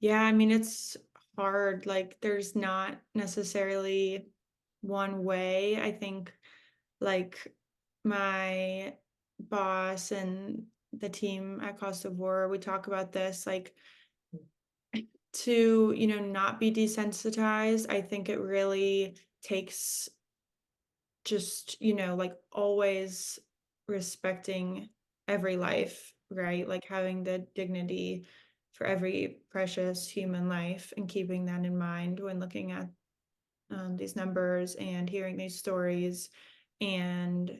Yeah, I mean, it's hard. Like, there's not necessarily one way. I think, like, my boss and the team at Cost of War, we talk about this, like, to, not be desensitized. I think it really takes just, like, always respecting every life, right? Like, having the dignity for every precious human life and keeping that in mind when looking at these numbers and hearing these stories. And,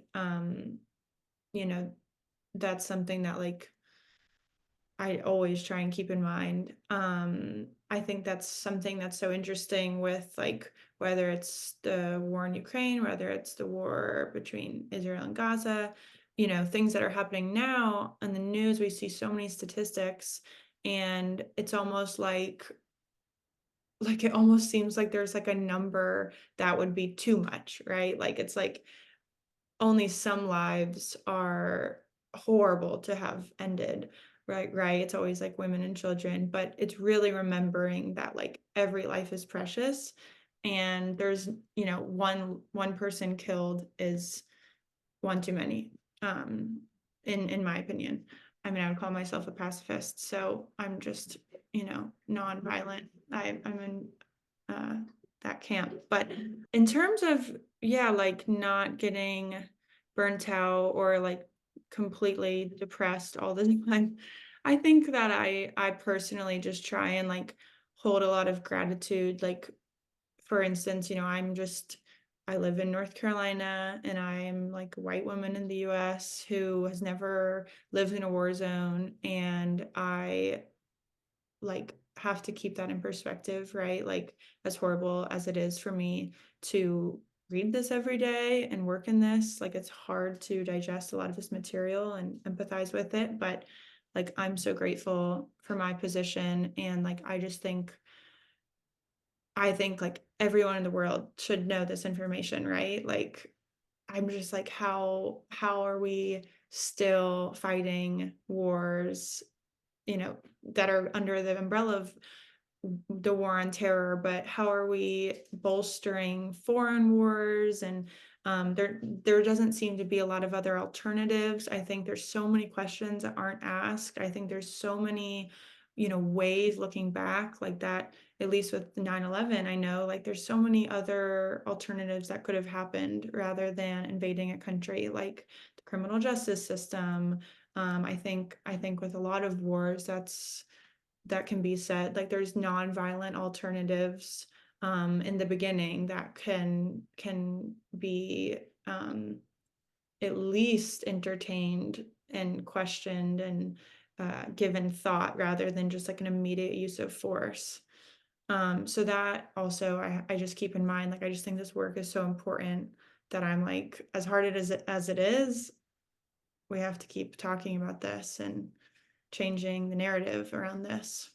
you know, that's something that, like, I always try and keep in mind. I think that's something that's so interesting with, like, whether it's the war in Ukraine, whether it's the war between Israel and Gaza, things that are happening now in the news. We see so many statistics, and it's almost like it almost seems like there's like a number that would be too much, right? Like, it's like only some lives are horrible to have ended, right? It's always, like, women and children, but it's really remembering that, like, every life is precious, and there's, one person killed is one too many, in my opinion. I mean, I would call myself a pacifist, so I'm just, nonviolent. I'm in, uh, that camp. But in terms of, yeah, like, not getting burnt out or, like, completely depressed all the time, I think that I personally just try and, like, hold a lot of gratitude. Like, for instance, I live in North Carolina, and I'm, like, a white woman in the US who has never lived in a war zone, and I, like, have to keep that in perspective, right? Like, as horrible as it is for me to read this every day and work in this, like, it's hard to digest a lot of this material and empathize with it, but, like, I'm so grateful for my position, and, like, I think, like, everyone in the world should know this information, right? Like, I'm just like, how are we still fighting wars, that are under the umbrella of the war on terror, but how are we bolstering foreign wars? And there doesn't seem to be a lot of other alternatives. I think there's so many questions that aren't asked. I think there's so many, ways looking back like that, at least with 9/11. I know, like, there's so many other alternatives that could have happened rather than invading a country, like the criminal justice system. I think with a lot of wars, that can be said. Like, there's nonviolent alternatives in the beginning that can be at least entertained and questioned and given thought rather than just like an immediate use of force. So that also I just keep in mind. Like, I just think this work is so important that I'm like, as hard as it is, we have to keep talking about this and changing the narrative around this.